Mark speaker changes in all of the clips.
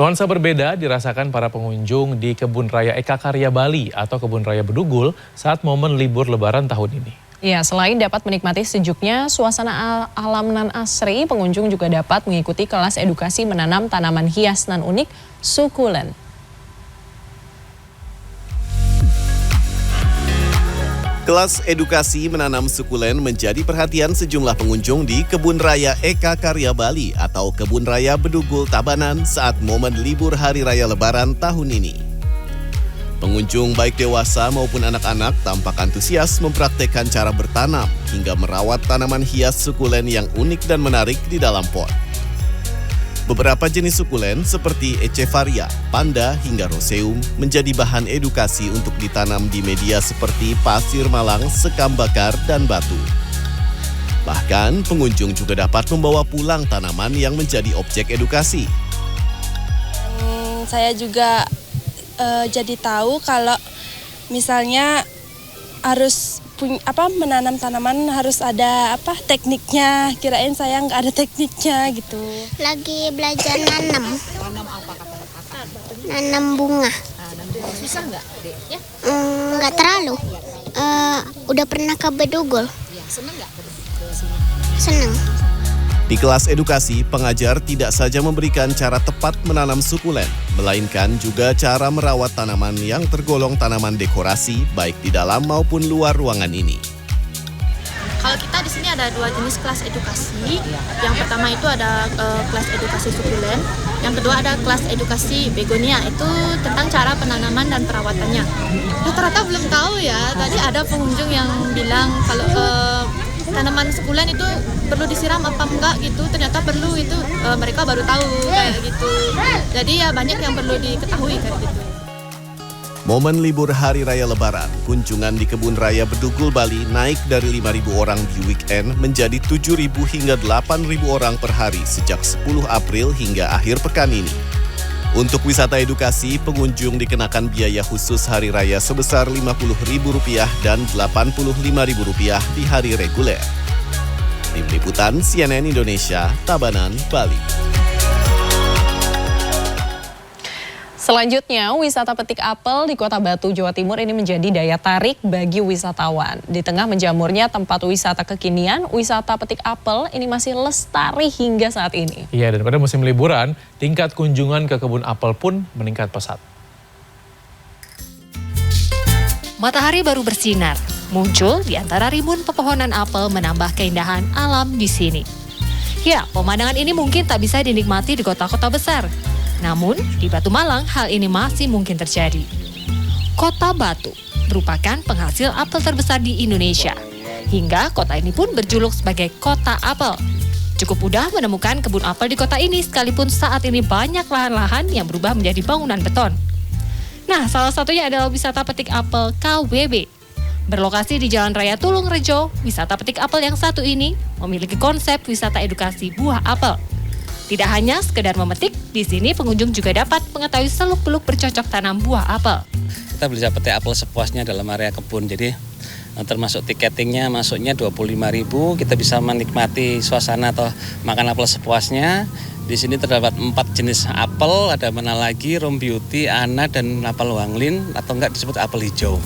Speaker 1: Nuansa berbeda dirasakan para pengunjung di Kebun Raya Eka Karya Bali atau Kebun Raya Bedugul saat momen libur Lebaran tahun ini.
Speaker 2: Ya, selain dapat menikmati sejuknya suasana alam nan asri, pengunjung juga dapat mengikuti kelas edukasi menanam tanaman hias nan unik sukulen.
Speaker 3: Kelas edukasi menanam sukulen menjadi perhatian sejumlah pengunjung di Kebun Raya Eka Karya Bali atau Kebun Raya Bedugul Tabanan saat momen libur Hari Raya Lebaran tahun ini. Pengunjung baik dewasa maupun anak-anak tampak antusias mempraktekkan cara bertanam hingga merawat tanaman hias sukulen yang unik dan menarik di dalam pot. Beberapa jenis sukulen seperti Echeveria, Panda hingga Roseum menjadi bahan edukasi untuk ditanam di media seperti pasir malang, sekam bakar, dan batu. Bahkan pengunjung juga dapat membawa pulang tanaman yang menjadi objek edukasi.
Speaker 4: Saya juga jadi tahu kalau misalnya harus menanam tanaman harus ada tekniknya. Kirain saya nggak ada tekniknya gitu.
Speaker 5: Lagi belajar nanam.
Speaker 6: Nanam apa kata-kata?
Speaker 5: Nanam bunga.
Speaker 6: Susah nggak, Dek? Ya?
Speaker 5: Nggak terlalu. Udah pernah ke Bedugul.
Speaker 6: Ya, seneng nggak ke sini?
Speaker 5: Seneng.
Speaker 3: Di kelas edukasi, pengajar tidak saja memberikan cara tepat menanam sukulen, melainkan juga cara merawat tanaman yang tergolong tanaman dekorasi baik di dalam maupun luar ruangan ini.
Speaker 7: Kalau kita di sini ada dua jenis kelas edukasi. Yang pertama itu ada kelas edukasi sukulen, yang kedua ada kelas edukasi begonia, itu tentang cara penanaman dan perawatannya. Rata-rata belum tahu ya. Tadi ada pengunjung yang bilang kalau tanaman sukulen itu perlu disiram apa enggak gitu, ternyata perlu, itu mereka baru tahu kayak gitu. Jadi ya banyak yang perlu diketahui kayak gitu.
Speaker 3: Momen libur Hari Raya Lebaran, kunjungan di Kebun Raya Bedugul Bali naik dari 5.000 orang di weekend menjadi 7.000 hingga 8.000 orang per hari sejak 10 April hingga akhir pekan ini. Untuk wisata edukasi, pengunjung dikenakan biaya khusus hari raya sebesar Rp50.000 dan Rp85.000 di hari reguler. Tim Liputan CNN Indonesia, Tabanan, Bali.
Speaker 2: Selanjutnya, wisata petik apel di Kota Batu, Jawa Timur ini menjadi daya tarik bagi wisatawan. Di tengah menjamurnya tempat wisata kekinian, wisata petik apel ini masih lestari hingga saat ini.
Speaker 1: Iya, dan pada musim liburan, tingkat kunjungan ke kebun apel pun meningkat pesat.
Speaker 8: Matahari baru bersinar, muncul di antara ribuan pepohonan apel menambah keindahan alam di sini. Ya, pemandangan ini mungkin tak bisa dinikmati di kota-kota besar. Namun, di Batu Malang hal ini masih mungkin terjadi. Kota Batu merupakan penghasil apel terbesar di Indonesia. Hingga kota ini pun berjuluk sebagai kota apel. Cukup mudah menemukan kebun apel di kota ini sekalipun saat ini banyak lahan-lahan yang berubah menjadi bangunan beton. Nah, salah satunya adalah wisata petik apel KWB. Berlokasi di Jalan Raya Tulung Rejo, wisata petik apel yang satu ini memiliki konsep wisata edukasi buah apel. Tidak hanya sekedar memetik, di sini pengunjung juga dapat mengetahui seluk-beluk bercocok tanam buah apel.
Speaker 9: Kita bisa petik apel sepuasnya dalam area kebun, jadi termasuk tiketingnya masuknya Rp25.000, kita bisa menikmati suasana atau makan apel sepuasnya. Di sini terdapat 4 jenis apel, ada Manalagi, Rom Beauty, Ana, dan apel Wanglin, atau enggak disebut apel hijau.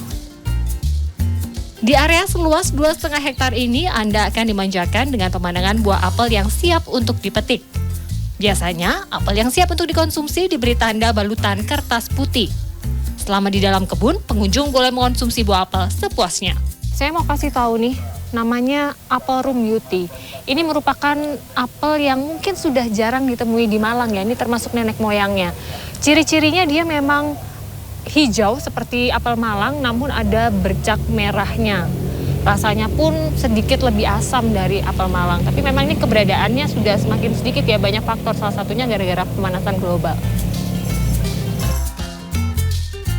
Speaker 8: Di area seluas 2,5 hektar ini, Anda akan dimanjakan dengan pemandangan buah apel yang siap untuk dipetik. Biasanya, apel yang siap untuk dikonsumsi diberi tanda balutan kertas putih. Selama di dalam kebun, pengunjung boleh mengonsumsi buah apel sepuasnya. Saya mau kasih tahu nih, namanya apel Rom Beauty. Ini merupakan apel yang mungkin sudah jarang ditemui di Malang ya, ini termasuk nenek moyangnya. Ciri-cirinya dia memang hijau seperti apel Malang, namun ada bercak merahnya. Rasanya pun sedikit lebih asam dari apel Malang. Tapi memang ini keberadaannya sudah semakin sedikit ya, banyak faktor, salah satunya gara-gara pemanasan global.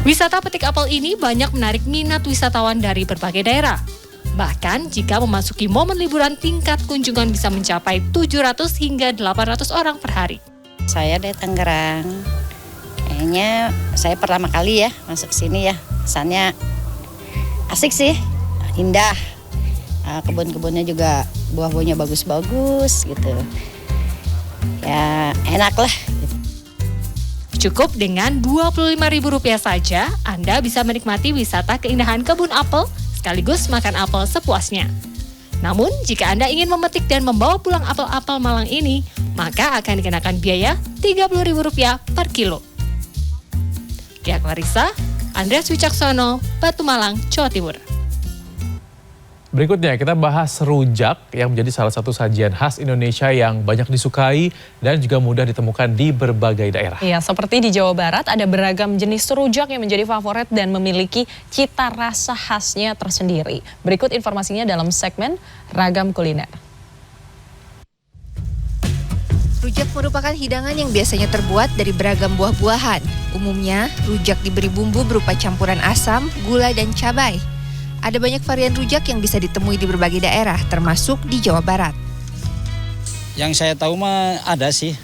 Speaker 8: Wisata petik apel ini banyak menarik minat wisatawan dari berbagai daerah. Bahkan jika memasuki momen liburan, tingkat kunjungan bisa mencapai 700 hingga 800 orang per hari.
Speaker 10: Saya dari Tangerang. Kayaknya saya pertama kali ya masuk sini ya. Kesannya asik sih. Indah, kebun-kebunnya juga buah-buahnya bagus-bagus gitu. Ya enak lah.
Speaker 8: Cukup dengan Rp25.000 saja, Anda bisa menikmati wisata keindahan kebun apel sekaligus makan apel sepuasnya. Namun, jika Anda ingin memetik dan membawa pulang apel-apel Malang ini, maka akan dikenakan biaya Rp30.000 per kilo. Kia Clarissa, Andreas Wicaksono, Batu Malang, Jawa Timur.
Speaker 1: Berikutnya kita bahas rujak yang menjadi salah satu sajian khas Indonesia yang banyak disukai dan juga mudah ditemukan di berbagai daerah.
Speaker 2: Iya, seperti di Jawa Barat ada beragam jenis rujak yang menjadi favorit dan memiliki cita rasa khasnya tersendiri. Berikut informasinya dalam segmen Ragam Kuliner.
Speaker 11: Rujak merupakan hidangan yang biasanya terbuat dari beragam buah-buahan. Umumnya, rujak diberi bumbu berupa campuran asam, gula, dan cabai. Ada banyak varian rujak yang bisa ditemui di berbagai daerah, termasuk di Jawa Barat.
Speaker 12: Yang saya tahu mah ada sih,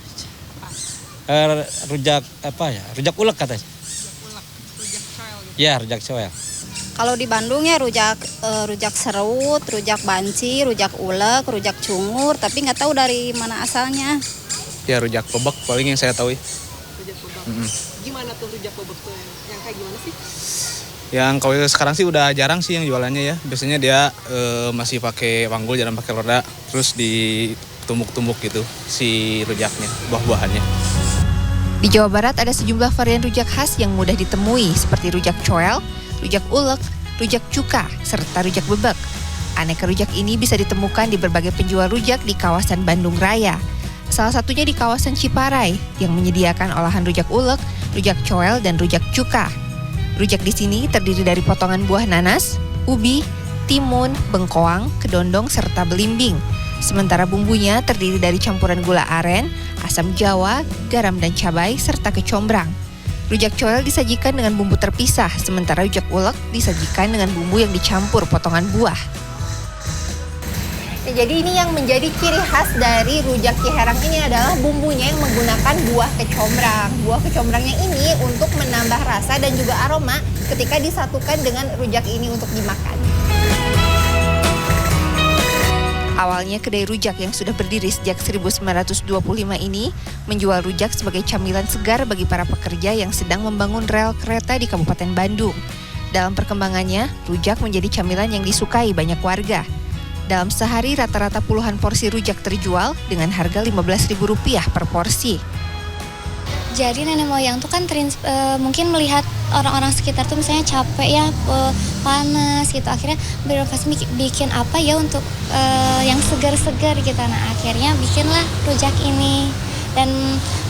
Speaker 12: rujak rujak ulek katanya. Ya, rujak coel.
Speaker 10: Kalau di Bandung ya rujak serut, rujak banci, rujak ulek, rujak cungur, tapi nggak tahu dari mana asalnya.
Speaker 12: Ya, rujak bebek paling yang saya tahu.
Speaker 6: Rujak bebek. Gimana tuh rujak bebek tuh? Yang kayak gimana sih?
Speaker 12: Yang kalau sekarang sih udah jarang sih yang jualannya ya. Biasanya dia masih pakai panggul, jarang pakai roda, terus ditumbuk-tumbuk gitu si rujaknya, buah-buahannya.
Speaker 11: Di Jawa Barat ada sejumlah varian rujak khas yang mudah ditemui seperti rujak coel, rujak ulek, rujak cuka, serta rujak bebek. Aneka rujak ini bisa ditemukan di berbagai penjual rujak di kawasan Bandung Raya. Salah satunya di kawasan Ciparai yang menyediakan olahan rujak ulek, rujak coel, dan rujak cuka. Rujak di sini terdiri dari potongan buah nanas, ubi, timun, bengkoang, kedondong, serta belimbing. Sementara bumbunya terdiri dari campuran gula aren, asam jawa, garam dan cabai, serta kecombrang. Rujak coel disajikan dengan bumbu terpisah, sementara rujak ulek disajikan dengan bumbu yang dicampur potongan buah.
Speaker 13: Jadi ini yang menjadi ciri khas dari rujak Ciherang ini adalah bumbunya yang menggunakan buah kecombrang. Buah kecombrangnya ini untuk menambah rasa dan juga aroma ketika disatukan dengan rujak ini untuk dimakan.
Speaker 11: Awalnya kedai rujak yang sudah berdiri sejak 1925 ini menjual rujak sebagai camilan segar bagi para pekerja yang sedang membangun rel kereta di Kabupaten Bandung. Dalam perkembangannya, rujak menjadi camilan yang disukai banyak warga. Dalam sehari rata-rata puluhan porsi rujak terjual dengan harga Rp15.000 per porsi.
Speaker 5: Jadi nenek moyang tuh kan mungkin melihat orang-orang sekitar tuh misalnya capek ya, panas gitu. Akhirnya berinovasi bikin apa ya untuk yang segar-segar gitu. Nah akhirnya bikinlah rujak ini. Dan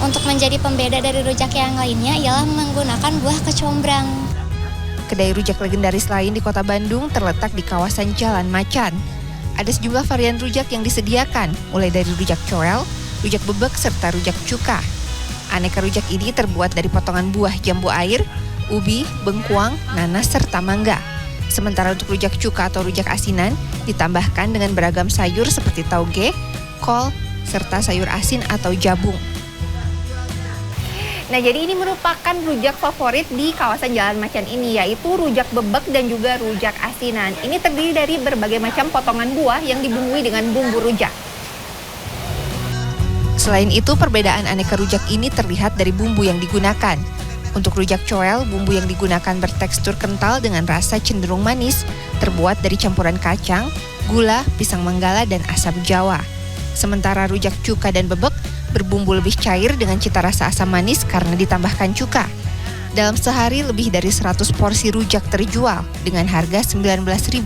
Speaker 5: untuk menjadi pembeda dari rujak yang lainnya ialah menggunakan buah kecombrang.
Speaker 11: Kedai rujak legendaris lain di kota Bandung terletak di kawasan Jalan Macan. Ada sejumlah varian rujak yang disediakan, mulai dari rujak coel, rujak bebek, serta rujak cuka. Aneka rujak ini terbuat dari potongan buah jambu air, ubi, bengkuang, nanas, serta mangga. Sementara untuk rujak cuka atau rujak asinan, ditambahkan dengan beragam sayur seperti tauge, kol, serta sayur asin atau jabung.
Speaker 13: Nah jadi ini merupakan rujak favorit di kawasan Jalan Macan ini, yaitu rujak bebek dan juga rujak asinan. Ini terdiri dari berbagai macam potongan buah yang dibumbui dengan bumbu rujak.
Speaker 11: Selain itu, perbedaan aneka rujak ini terlihat dari bumbu yang digunakan. Untuk rujak coel, bumbu yang digunakan bertekstur kental dengan rasa cenderung manis, terbuat dari campuran kacang, gula, pisang menggala, dan asam jawa. Sementara rujak cuka dan bebek berbumbu lebih cair dengan cita rasa asam manis karena ditambahkan cuka. Dalam sehari lebih dari 100 porsi rujak terjual dengan harga Rp19.000.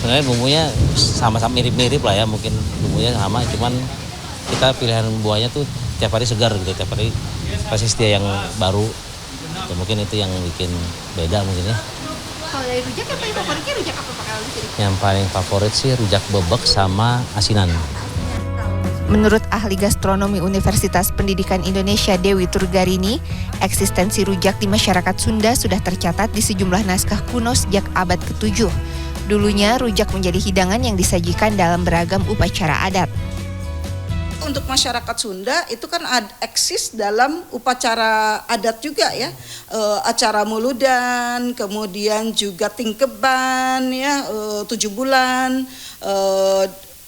Speaker 9: Sebenarnya bumbunya sama-sama mirip-mirip lah ya, mungkin bumbunya sama, cuman kita pilihan buahnya tuh tiap hari segar gitu, tiap hari pasti setia yang baru. Ya, mungkin itu yang bikin beda mungkin ya.
Speaker 13: Kalau dari rujak yang paling favoritnya rujak apa Pak kalau di sini?
Speaker 9: Yang paling favorit sih rujak bebek sama asinan.
Speaker 11: Menurut ahli gastronomi Universitas Pendidikan Indonesia Dewi Turgarini, eksistensi rujak di masyarakat Sunda sudah tercatat di sejumlah naskah kuno sejak abad ke-7. Dulunya rujak menjadi hidangan yang disajikan dalam beragam upacara adat.
Speaker 14: Untuk masyarakat Sunda itu kan eksis dalam upacara adat juga ya, acara muludan, kemudian juga tingkeban ya, 7 bulan,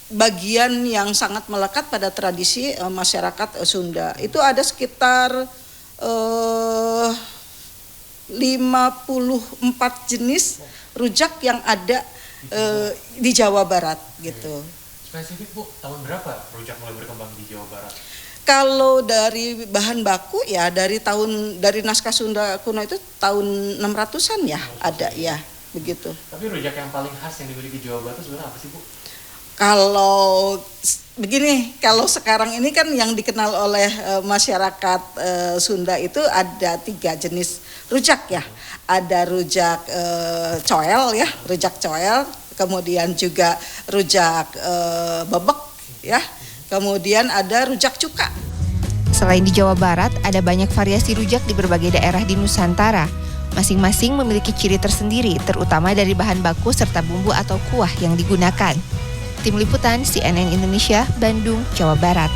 Speaker 14: bagian yang sangat melekat pada tradisi masyarakat Sunda. Itu ada sekitar 54 jenis rujak yang ada di Jawa Barat gitu.
Speaker 1: Spesifik Bu, tahun berapa rujak mulai berkembang di Jawa Barat?
Speaker 14: Kalau dari bahan baku ya dari naskah Sunda kuno itu tahun 600-an ya ada ya begitu.
Speaker 1: Tapi rujak yang paling khas yang dimiliki Jawa Barat itu sebenarnya apa sih Bu?
Speaker 14: Kalau begini, kalau sekarang ini kan yang dikenal oleh masyarakat Sunda itu ada 3 jenis rujak ya. Ada rujak coel ya, rujak coel, kemudian juga rujak bebek ya, kemudian ada rujak cuka.
Speaker 11: Selain di Jawa Barat, ada banyak variasi rujak di berbagai daerah di Nusantara. Masing-masing memiliki ciri tersendiri, terutama dari bahan baku serta bumbu atau kuah yang digunakan. Tim Liputan CNN Indonesia, Bandung, Jawa Barat.